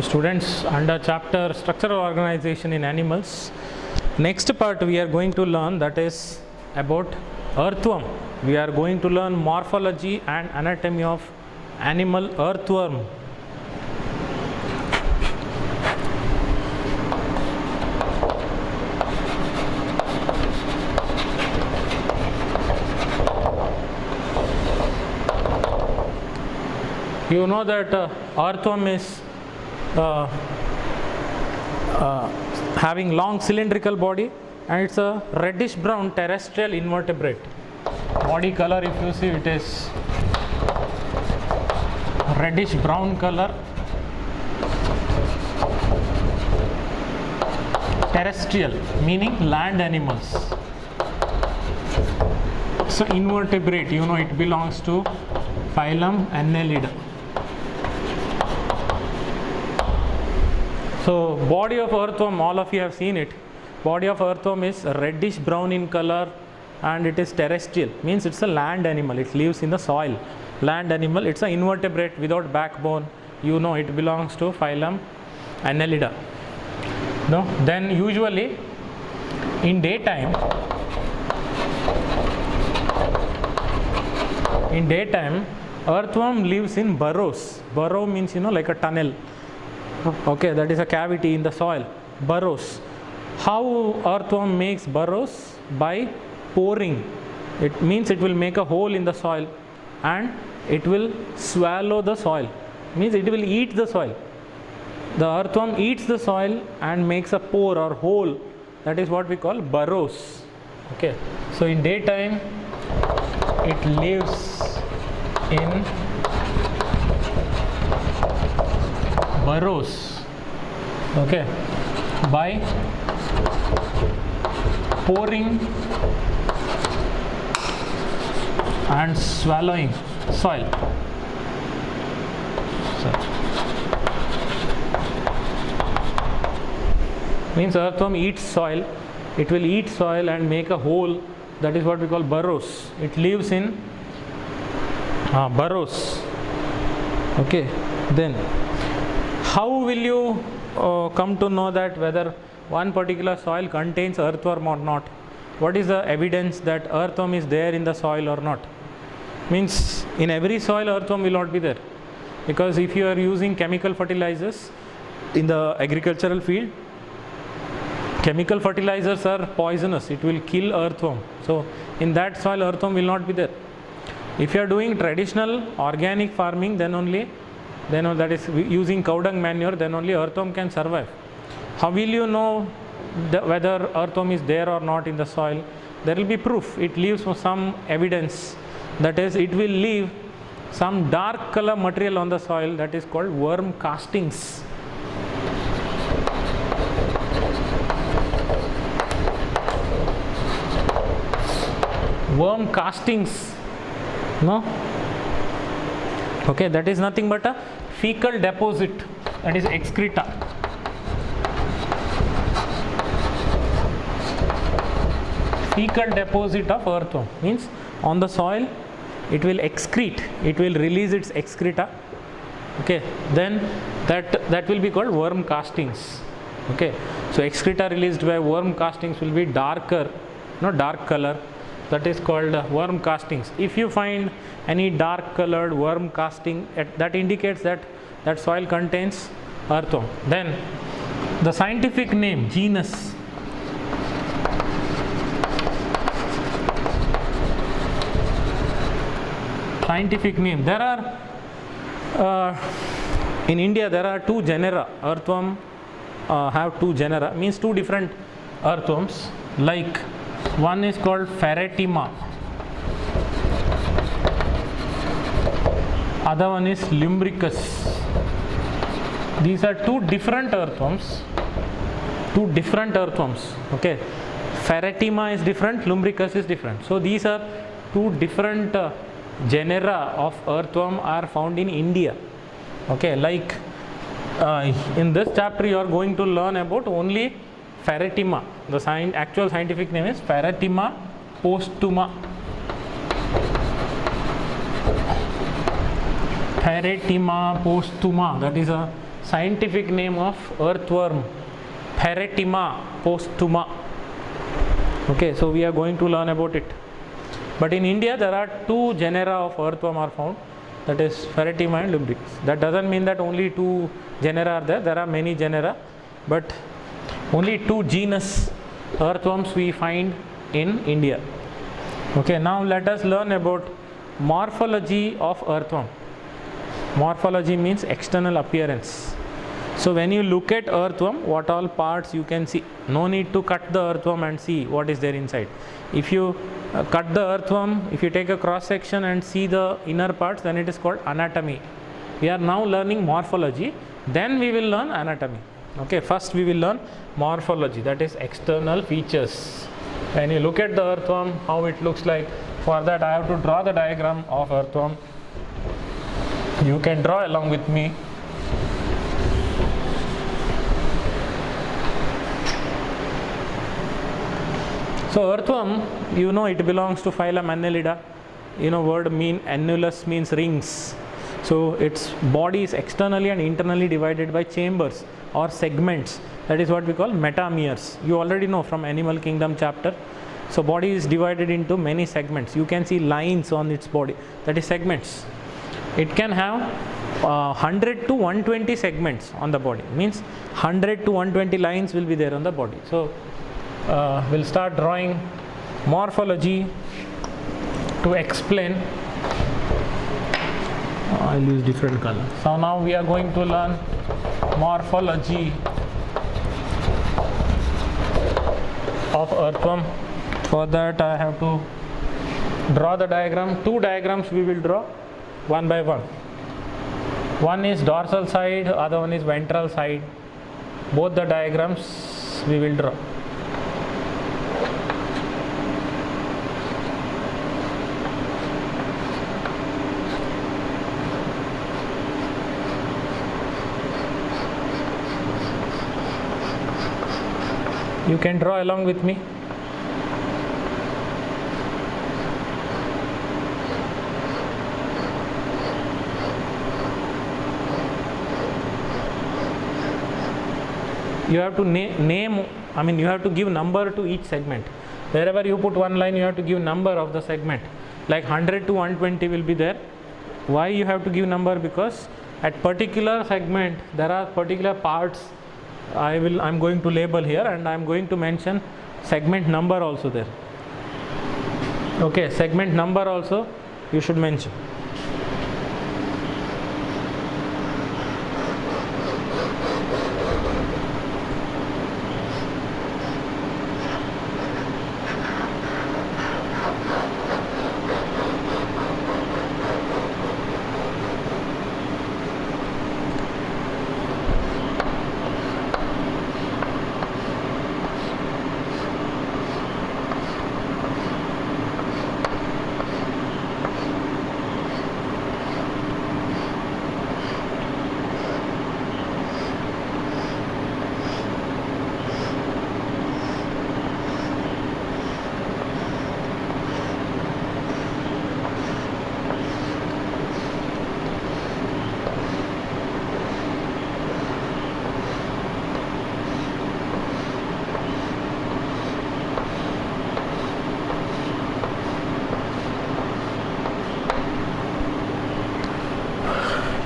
Students, under chapter structural organization in animals, next part we are going to learn, that is about earthworm. We are going to learn morphology and anatomy of animal earthworm. You know that earthworm is having long cylindrical body, and it's a reddish brown terrestrial invertebrate. Body color, if you see, it is reddish brown color, terrestrial meaning land animals. So invertebrate, you know, it belongs to phylum Annelida. So body of earthworm, all of you have seen it. Body of earthworm is reddish brown in color and it is terrestrial, means it's a land animal, it lives in the soil. Land animal, it's an invertebrate without backbone. You know, it belongs to phylum Annelida. No? Then usually in daytime earthworm lives in burrows. Burrow means, you know, like a tunnel. Okay, that is a cavity in the soil. Burrows. How earthworm makes burrows? By poring. It means it will make a hole in the soil and it will swallow the soil. Means it will eat the soil. The earthworm eats the soil and makes a pore or hole. That is what we call burrows. Okay. So in daytime it lives in burrows, okay, by poring and swallowing soil. Means earthworm eats soil, it will eat soil and make a hole. That is what we call burrows. It lives in burrows. Okay, then how will you come to know that whether one particular soil contains earthworm or not? What is the evidence that earthworm is there in the soil or not? Means in every soil earthworm will not be there, because if you are using chemical fertilizers in the agricultural field, chemical fertilizers are poisonous, it will kill earthworm. So in that soil earthworm will not be there. If you are doing traditional organic farming, then only, that is using cow dung manure, then only earthworm can survive. How will you know whether earthworm is there or not in the soil? There will be proof. It leaves some evidence. That is, it will leave some dark color material on the soil, that is called worm castings. Worm castings. No? Okay, that is nothing but a fecal deposit, that is excreta. Fecal deposit of earthworm means on the soil it will excrete, it will release its excreta. Okay, then that will be called worm castings. Okay, so excreta released by worm castings will be darker, dark color. That is called worm castings. If you find any dark colored worm casting, that indicates that that soil contains earthworm. Then the scientific name, genus. Scientific name. There are in India there are two genera. Earthworm have two genera, means two different earthworms. Like one is called Pheretima, other one is Lumbricus. These are two different earthworms. Okay, Pheretima is different, Lumbricus is different. So these are two different genera of earthworm are found in India. Okay, like in this chapter you are going to learn about only Pheretima. The actual scientific name is Pheretima postuma. Pheretima postuma, that is a scientific name of earthworm, Pheretima postuma. Okay, so we are going to learn about it. But in India there are two genera of earthworm are found, that is Pheretima and lumbricus. That doesn't mean that only two genera are there. There are many genera, but only two genus earthworms we find in India. Okay, now let us learn about morphology of earthworm. Morphology means external appearance. So when you look at earthworm, what all parts you can see. No need to cut the earthworm and see what is there inside. If you cut the earthworm, if you take a cross section and see the inner parts, then it is called anatomy. We are now learning morphology, then we will learn anatomy. Okay, first we will learn morphology, that is external features. When you look at the earthworm, how it looks like, for that I have to draw the diagram of earthworm. You can draw along with me. So earthworm, you know, it belongs to phylum Annelida. You know, word mean annulus means rings. So its body is externally and internally divided by chambers or segments. That is what we call metameres. You already know from Animal Kingdom chapter. So body is divided into many segments. You can see lines on its body, that is segments. It can have 100 to 120 segments on the body. Means 100 to 120 lines will be there on the body. So we'll start drawing morphology to explain. I'll use different color. So now we are going to learn morphology of earthworm. For that I have to draw the diagram. Two diagrams we will draw one by one. One is dorsal side, other one is ventral side. Both the diagrams we will draw. You can draw along with me. You have to name, I mean you have to give number to each segment. Wherever you put one line, you have to give number of the segment. Like 100 to 120 will be there. Why you have to give number? Because at particular segment there are particular parts I'm going to label here, and I'm going to mention segment number also there. Okay, segment number also you should mention.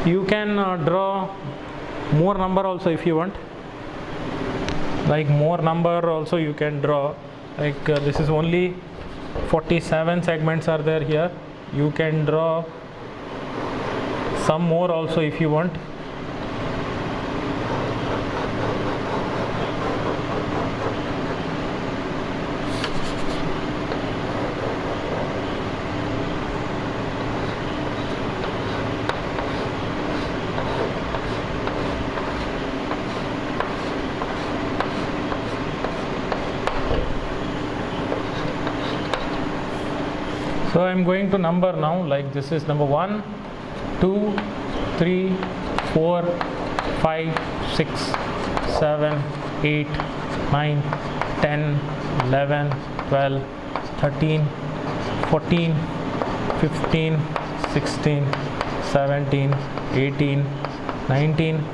You can draw more number also if you want. Like more number also you can draw. Like this is only 47 segments are there here. You can draw some more also if you want. So I am going to number now, like this is number 1, 2, 3, 4, 5, 6, 7, 8, 9, 10, 11, 12, 13, 14, 15, 16, 17, 18, 19,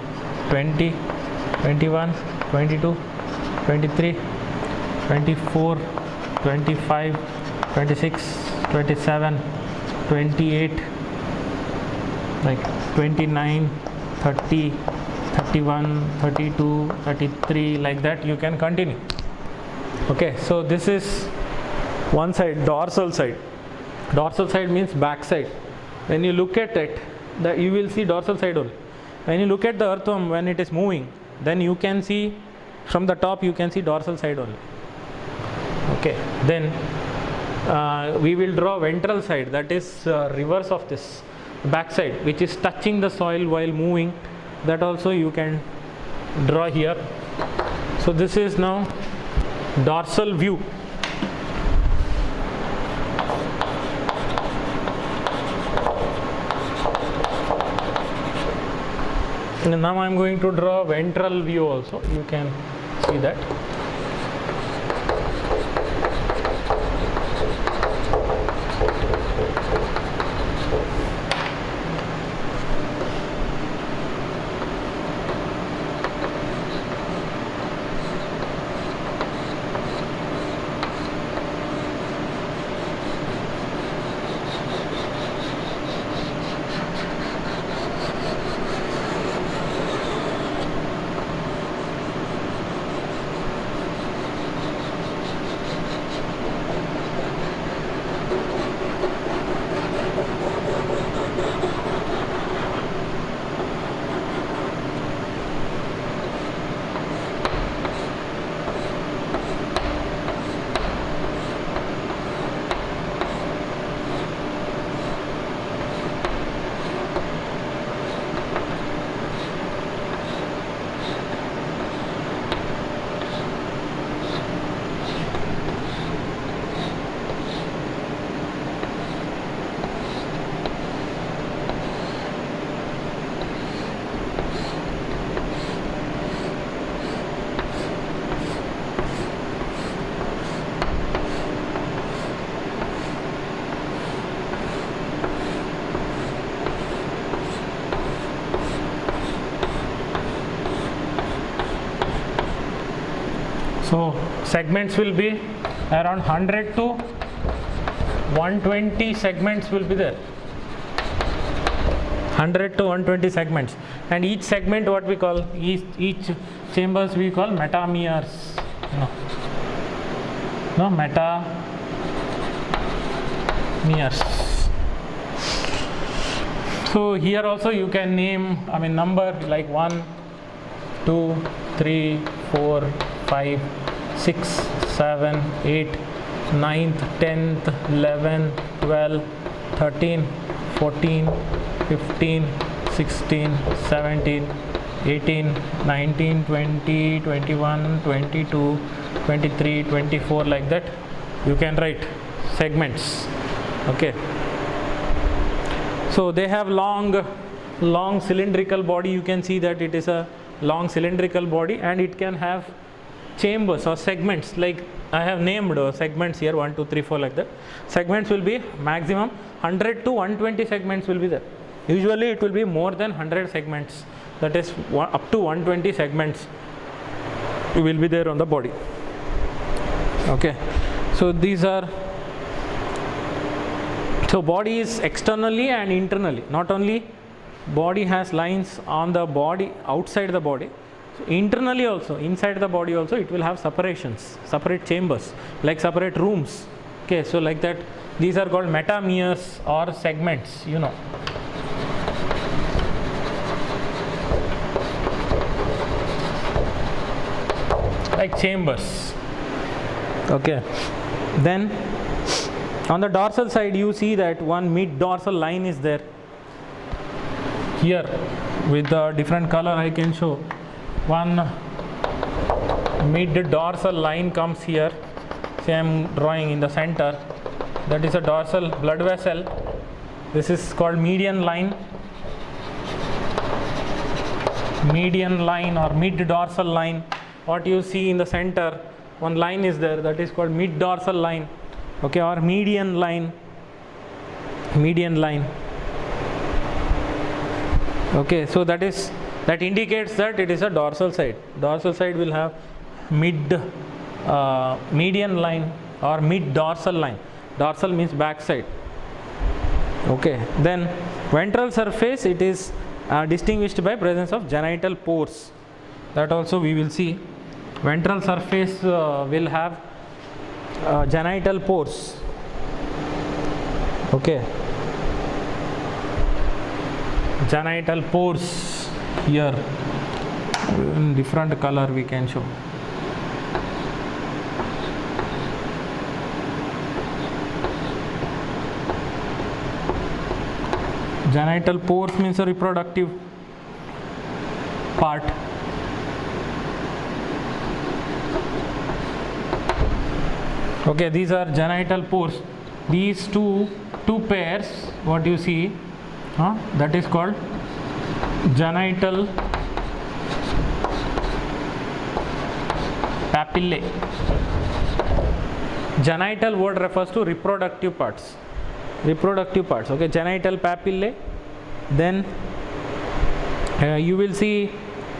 20, 21, 22, 23, 24, 25, 26, 27, 28, like 29, 30, 31, 32, 33, like that you can continue. Okay, so this is one side, dorsal side. Dorsal side means back side. When you look at it, you will see dorsal side only. When you look at the earthworm when it is moving, then you can see from the top, you can see dorsal side only. Okay, then we will draw ventral side, that is reverse of this back side, which is touching the soil while moving. That also you can draw here. So this is now dorsal view. And now I am going to draw ventral view also. You can see that. So segments will be around 100 to 120 segments will be there. 100 to 120 segments, and each segment what we call, each chambers we call metameres. No, metameres. So here also you can name, number like 1, 2, 3, 4, 5, 6, 7, 8, 9th, 10th, 11th, 12th, 13, 14, 15, 16, 17, 18, 19, 20, 21, 22, 23, 24, like that you can write segments. Okay, so they have long cylindrical body. You can see that it is a long cylindrical body, and it can have chambers or segments, like I have named segments here, 1, 2, 3, 4, like that. Segments will be maximum 100 to 120 segments will be there. Usually it will be more than 100 segments, that is up to 120 segments will be there on the body. Okay, so these are, so body is externally and internally. Not only body has lines on the body, outside the body, so internally also, inside the body also, it will have separations, separate chambers, like separate rooms. Okay, so like that, these are called metameres or segments, like chambers. Okay, then on the dorsal side you see that one mid dorsal line is there. Here with the different color I can show. One mid dorsal line comes here. Say I am drawing in the center. That is a dorsal blood vessel. This is called median line. Median line or mid dorsal line. What you see in the center, one line is there, that is called mid dorsal line. Okay, or median line. Median line. Okay, so that is That indicates that it is a dorsal side. Dorsal side will have median line or mid dorsal line. Dorsal means back side. Okay, then ventral surface, it is distinguished by presence of genital pores. That also we will see. Ventral surface will have genital pores. Okay, genital pores here in different color we can show. Genital pores means a reproductive part. Okay, these are genital pores. These two pairs, what you see, that is called genital papillae. Genital word refers to reproductive parts. Okay, genital papillae. Then you will see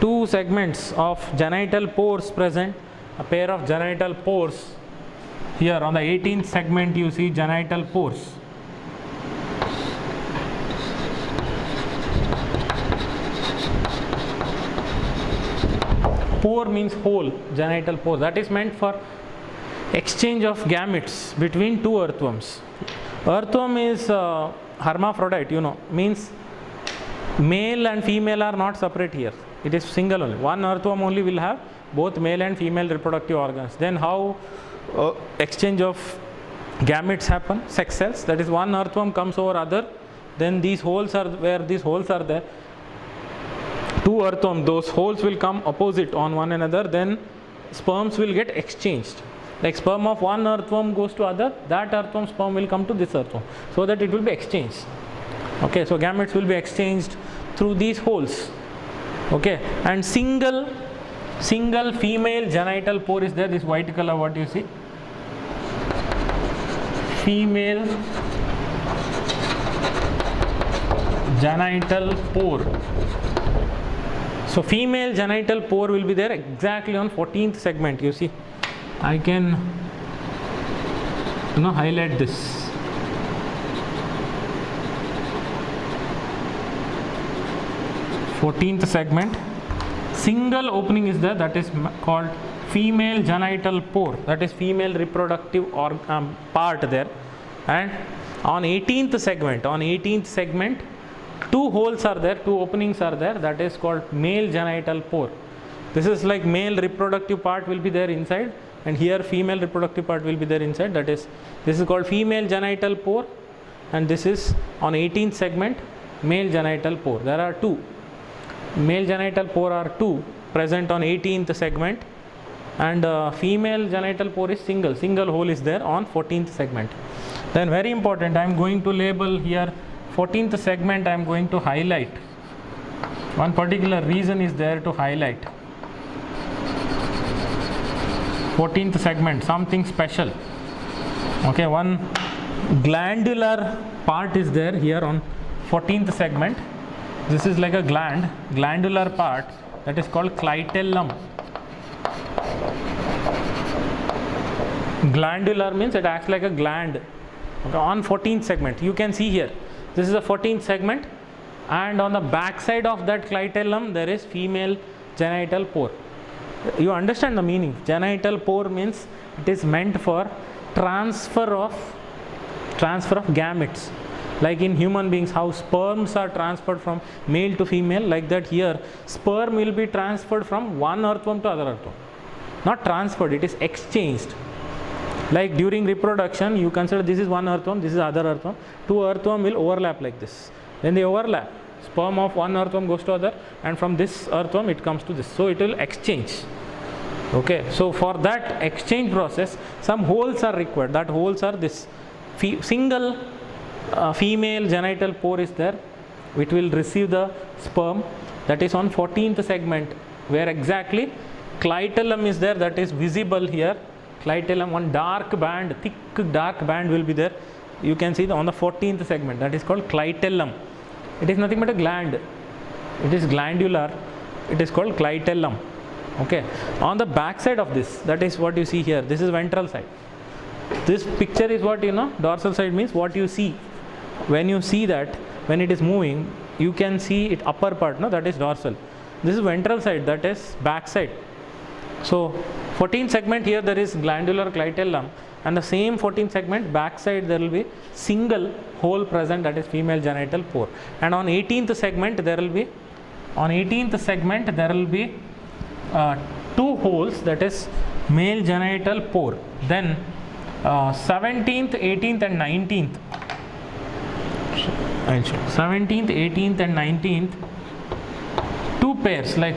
two segments of genital pores present, a pair of genital pores. Here on the 18th segment you see genital pores. Pore means hole, genital pore. That is meant for exchange of gametes between two earthworms. Earthworm is hermaphrodite, means male and female are not separate here. It is single only. One earthworm only will have both male and female reproductive organs. Then how exchange of gametes happen? Sex cells. That is, one earthworm comes over other. Then these holes are where these holes are there. Two earthworms, those holes will come opposite on one another. Then sperms will get exchanged. Like sperm of one earthworm goes to other, that earthworm sperm will come to this earthworm, so that it will be exchanged. Okay, so gametes will be exchanged through these holes. Okay, and single female genital pore is there. This white color, what you see, female genital pore. So female genital pore will be there exactly on 14th segment. You see, I can highlight this. Fourteenth segment, single opening is there, that is called female genital pore, that is female reproductive part there. And on 18th segment, two holes are there, two openings are there, that is called male genital pore. This is like male reproductive part will be there inside, and here female reproductive part will be there inside. That is, this is called female genital pore, and this is on 18th segment male genital pore. There are two male genital pore are two present on 18th segment, and female genital pore is single hole is there on 14th segment. Then very important, I am going to label here 14th segment. I am going to highlight one particular reason is there to highlight 14th segment, something special. Okay, one glandular part is there here on 14th segment. This is like a glandular part, that is called clitellum. Glandular means it acts like a gland. Okay, on 14th segment you can see here, this is the 14th segment, and on the back side of that clitellum there is female genital pore. You understand the meaning? Genital pore means it is meant for transfer of gametes. Like in human beings, how sperms are transferred from male to female, like that here sperm will be transferred from one earthworm to other earthworm. Not transferred, it is exchanged. Like during reproduction, you consider this is one earthworm, this is other earthworm. Two earthworm will overlap like this. When they overlap, sperm of one earthworm goes to other, and from this earthworm it comes to this. So it will exchange. Okay, so for that exchange process, some holes are required. That holes are this single female genital pore is there, which will receive the sperm. That is on 14th segment, where exactly clitellum is there, that is visible here. Clitellum, one dark band, thick dark band will be there. You can see on the 14th segment, that is called clitellum. It is nothing but a gland. It is glandular. it is called clitellum. Okay, on the back side of this, that is what you see here, this is ventral side. This picture is what dorsal side means what you see. When you see that, when it is moving, you can see it upper part, no, that is dorsal. This is ventral side, that is back side. So 14th segment here there is glandular clitellum, and the same 14th segment back side there will be single hole present, that is female genital pore. And on 18th segment there will be two holes, that is male genital pore. Then 17th, 18th and 19th. I'll show 17th, 18th and 19th, two pairs, like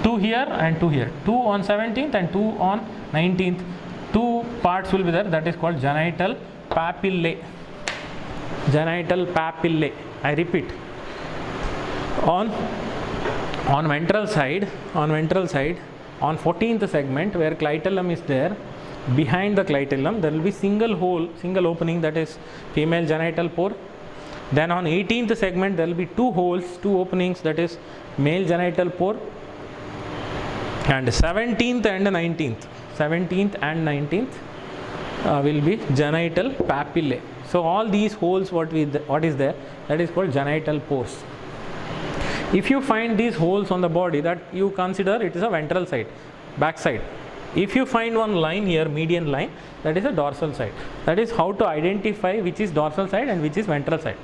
two here and two here, two on 17th and two on 19th. Two parts will be there, that is called genital papillae. Genital papillae. I repeat. On ventral side, on 14th segment where clitellum is there, behind the clitellum there will be single hole, single opening, that is female genital pore. Then on 18th segment there will be two holes, two openings, that is male genital pore. And 17th and 19th will be genital papillae. So all these holes, what is there, that is called genital pores. If you find these holes on the body, that you consider it is a ventral side, back side. If you find one line here, median line, that is a dorsal side. That is how to identify which is dorsal side and which is ventral side.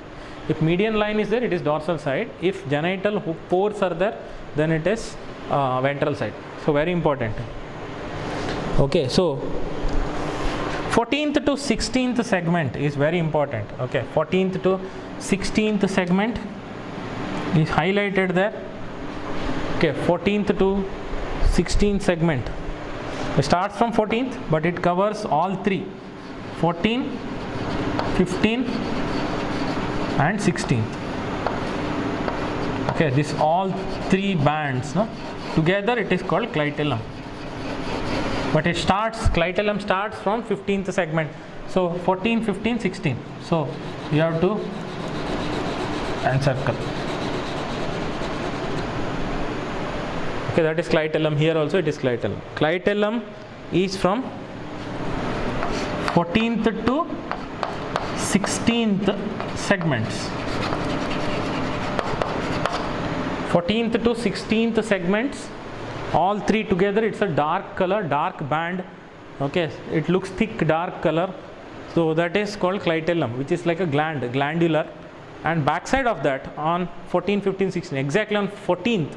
If median line is there, it is dorsal side. If genital pores are there, then it is ventral side. So very important. Okay, so 14th to 16th segment is very important. Okay, 14th to 16th segment is highlighted there. Okay, 14th to 16th segment. It starts from 14th, but it covers all three: 14, 15 and 16th. Okay, this all three bands, no, together it is called clitellum. But clitellum starts from 15th segment. So 14, 15, 16. So you have to encircle. Okay, that is clitellum. Here also it is clitellum. Clitellum is from 14th to 16th segments. 14th to 16th segments, all three together, it's a dark color, dark band. Okay, it looks thick, dark color. So that is called clitellum, which is like a glandular. And backside of that, on 14, 15, 16, exactly on 14th,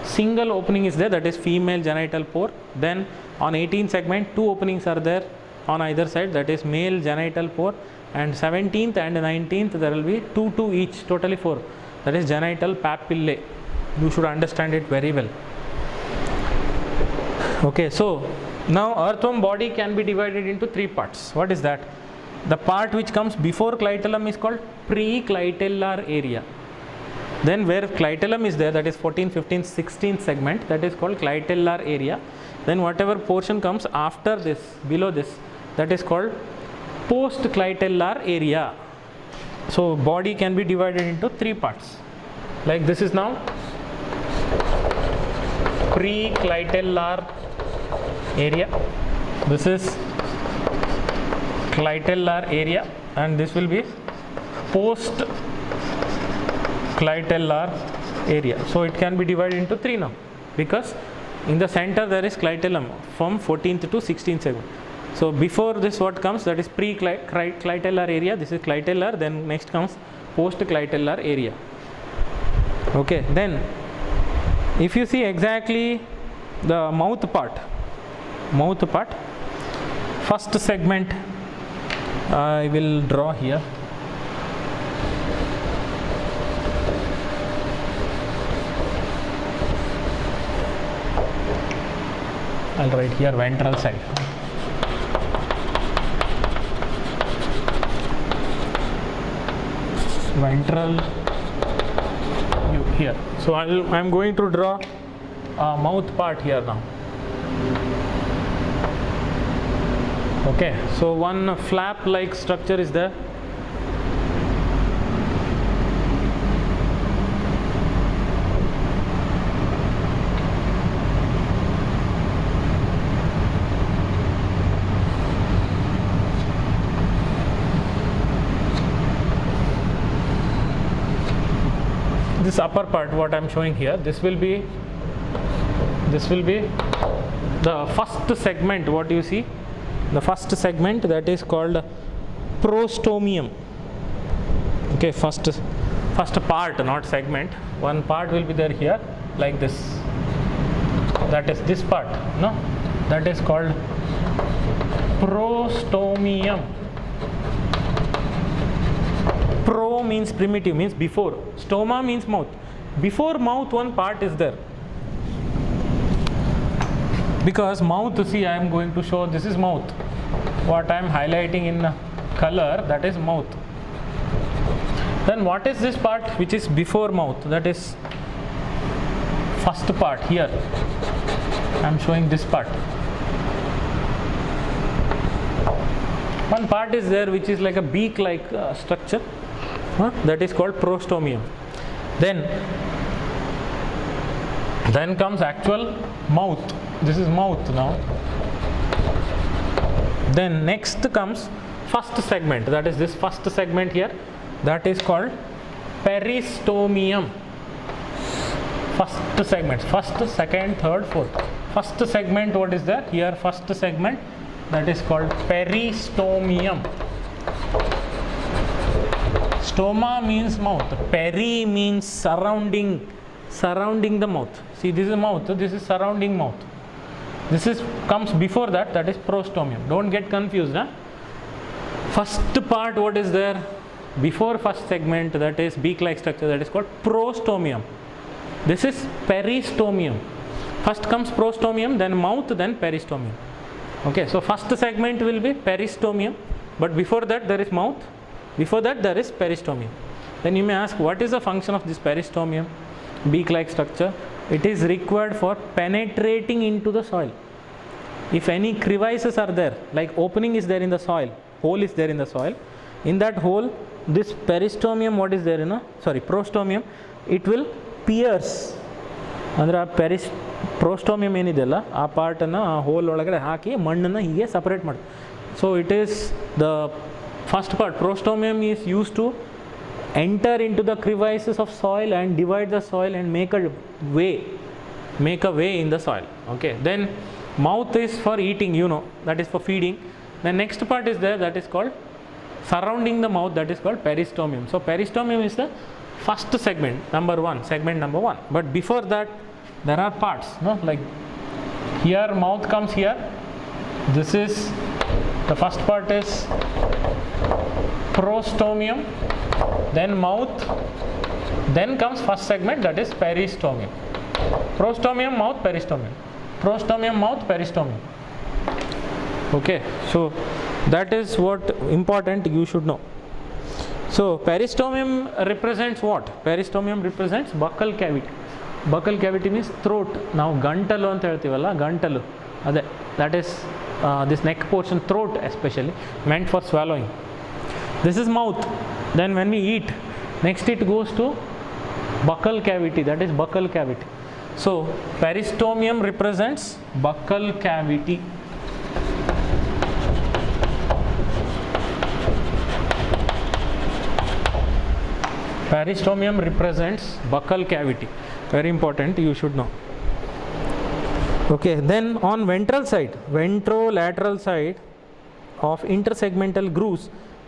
single opening is there, that is female genital pore. Then on 18th segment, two openings are there on either side, that is male genital pore. And 17th and 19th there will be two each, totally 4, that is genital papillae. You should understand it very well. Okay, so now earthworm body can be divided into three parts. What is that? The part which comes before clitellum is called preclitellar area. Then where clitellum is there, that is 14, 15, 16th segment, that is called clitellar area. Then whatever portion comes after this, below this, that is called postclitellar area. So body can be divided into three parts. Like this is now preclitellar area, this is clitellar area, and this will be postclitellar area. So it can be divided into three now, because in the center there is clitellum from 14th to 16th segment. So before this what comes, that is preclitellar area, this is clitellar, then next comes postclitellar area. Okay, then if you see exactly the mouth part, first segment I will draw here. I'll write here ventral side. Ventral view here. So I'm going to draw a mouth part here now. Okay, so one flap like structure is there. this upper part what I am showing here, this will be the first segment. What you see, the first segment, that is called prostomium. Okay, first part, not segment. One part will be there here like this, that is this part, no, that is called prostomium. Pro means primitive, means before. Stoma means mouth. Before mouth one part is there, because mouth, see, I am going to show, this is mouth. What I am highlighting in color, that is mouth. Then what is this part which is before mouth? That is first part here. I am showing this part. One part is there which is like a beak like structure, that is called prostomium. Then comes actual mouth. This is mouth now. Then next comes first segment, that is this first segment here, that is called peristomium. First segment, first, second, third, fourth. First segment, what is there here? First segment, that is called peristomium. Stoma means mouth, peri means surrounding the mouth. See, this is mouth, this is surrounding mouth. This is comes before that, that is prostomium. Don't get confused. First part, what is there before first segment, that is beak like structure, that is called prostomium. This is peristomium. First comes prostomium, then mouth, then peristomium. Okay, so first segment will be peristomium, but before that there is mouth, before that there is peristomium. Then you may ask, what is the function of this peristomium, beak like structure? It is required for penetrating into the soil. If any crevices are there, like opening is there in the soil, hole is there in the soil, in that hole this peristomium, what is there in a, prostomium, it will pierce. ಅಂದರೆ ಆ ಪ್ರೋಸ್ಟೋಮಿಯಂ ಏನಿದೆಯಲ್ಲ ಆ ಪಾರ್ಟನ್ನು ಆ hole ಒಳಗಡೆ ಹಾಕಿ ಮಣ್ಣನ್ನು ಹೀಗೆ separate ಮಾಡಿ. So it is the first part. Prostomium is use to enter into the crevices of soil and divide the soil and make a way in the soil. Okay, then mouth is for eating, that is for feeding. The next part is there, that is called surrounding the mouth, that is called peristomium. So peristomium is the first segment, segment number one. But before that there are parts, like here mouth comes here. This is the first part is prostomium, then mouth, then comes first segment, that is peristomium. Prostomium, mouth, peristomium. Prostomium, mouth, peristomium. Okay, so that is what important you should know. So peristomium represents what? Peristomium represents buccal cavity. Buccal cavity means throat. Now gantalu anta heltivalla, gantalu ade, that is this neck portion, throat especially, meant for swallowing. This is mouth. Then when we eat, next it goes to buccal cavity, that is buccal cavity. So peristomium represents buccal cavity. Peristomium represents buccal cavity. Very important, you should know. Okay, then on ventral side, ventrolateral side of intersegmental grooves,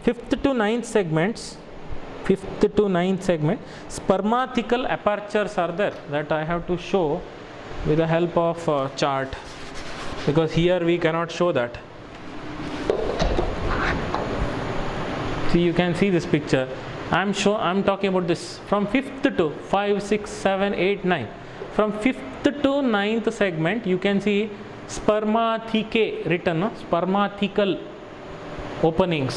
5th to 9th segment, spermathecal apertures are there, that I have to show with the help of chart, because here we cannot show that. See, you can see this picture. I'm talking about this from 5th to 5, 6, 7, 8, 9. From 5th to 9th segment, you can see spermathecae written, spermathecal openings.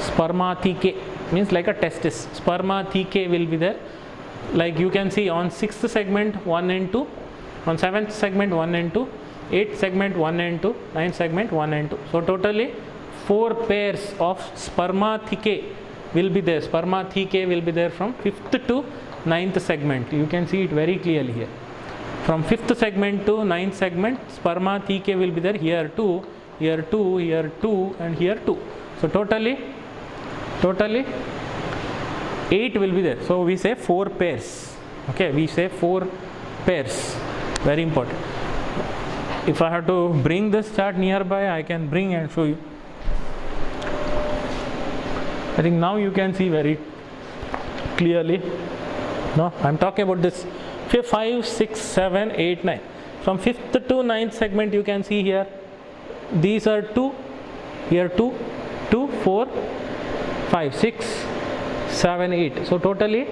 Spermathecae means like a testis. Spermathecae will be there. Like you can see on 6th segment 1 and 2, on 7th segment 1 and 2, 8th segment 1 and 2, 9th segment 1 and 2. So totally 4 pairs of spermathecae will be there. Spermathecae will be there from 5th to 9th segment. You can see it very clearly here. From 5th segment to 9th segment, spermathecae will be there. Here 2, here 2, here 2, and here 2. So totally 8 will be there. So we say 4 pairs. Okay, we say 4 pairs. Very important. If I have to bring this chart nearby, I can bring and show you. I think now you can see very clearly. No, I'm talking about this 5, 6, 7, 8, 9. From 5th to 9th segment you can see here. These are 2, here 2, 2, 4, 5, 6, 7, 8. So totally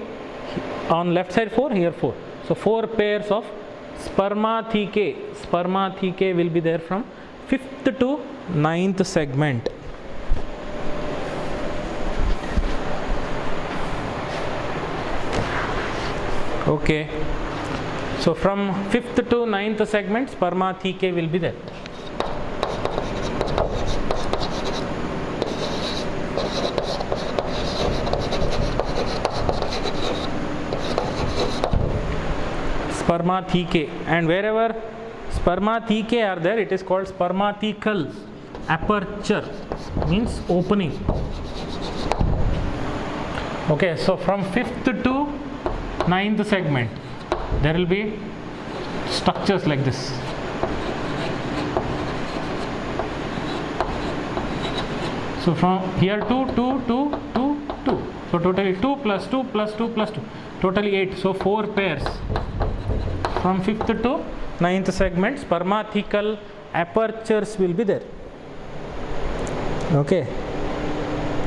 on left side 4, here 4. So 4 pairs of spermathecae. Spermathecae will be there from 5th to 9th segment. Okay. So from 5th to 9th segment, spermathecae will be there. Spermathecae, and wherever spermathecae are there, it is called spermathecal aperture, means opening. Okay, so from 5th to 9th segment there will be structures like this. So from here 2, 2, 2, 2, 2. So totally 2 plus 2 plus 2 plus 2. Totally 8. So 4 pairs. From 5th to 9th segment, spermathecal apertures will be there. Okay.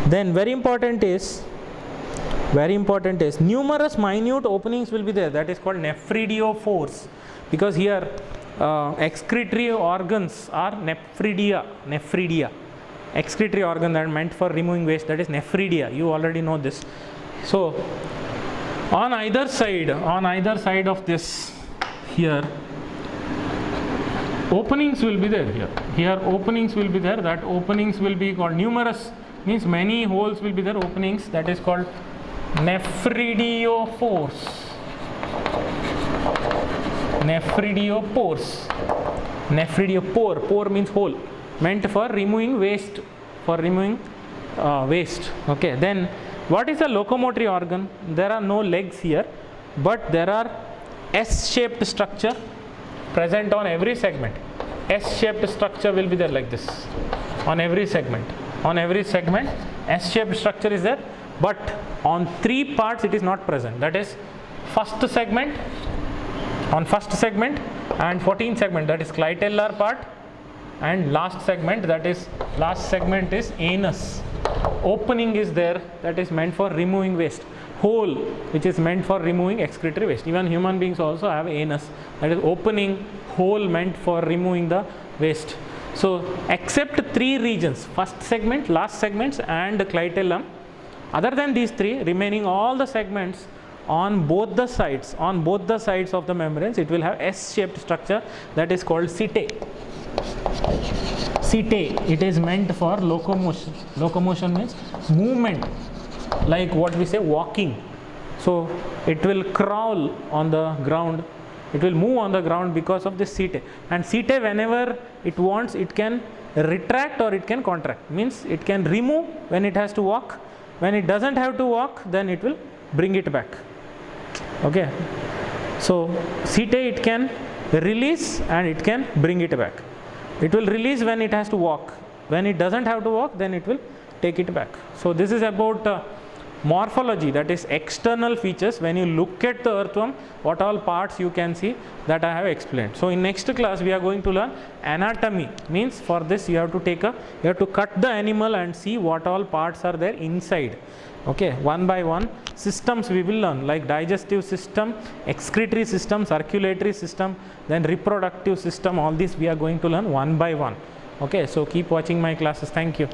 Then very important is numerous minute openings will be there. That is called nephridiophores, because here excretory organs are nephridia. Excretory organ that are meant for removing waste, that is nephridia. You already know this. So on either side of this, here openings will be there. Here openings will be there. That openings will be called numerous, means many holes will be there, openings, that is called nephridiophores. Pore means hole, meant for removing waste, Okay, then what is a locomotory organ? There are no legs here, but there are S-shaped structure present on every segment. S-shaped structure will be there like this on every segment. S-shaped structure is there, but on 3 parts it is not present. That is first segment, and 14th segment, that is clitellar part, and last segment is anus. Opening is there, that is meant for removing waste. Hole, which is meant for removing excretory waste. Even human beings also have anus, that is opening, hole meant for removing the waste. So except 3 regions, first segment, last segments, and clitellum, other than these 3, remaining all the segments on both the sides of the membranes, it will have S-shaped structure, that is called setae. It is meant for locomotion. Locomotion means movement, like what we say walking. So it will crawl on the ground, it will move on the ground because of this setae. And setae, whenever it wants, it can retract or it can contract, means it can remove when it has to walk. When it doesn't have to walk, then it will bring it back. Okay, so setae, it can release and it can bring it back. It will release when it has to walk. When it doesn't have to walk, then it will take it back. So this is about morphology, that is external features. When you look at the earthworm, what all parts you can see, that I have explained. So in next class we are going to learn anatomy. Means for this you have to cut the animal and see what all parts are there inside. Okay, one by one. Systems we will learn, like digestive system, excretory system, circulatory system, then reproductive system. All these we are going to learn one by one. Okay, so keep watching my classes. Thank you.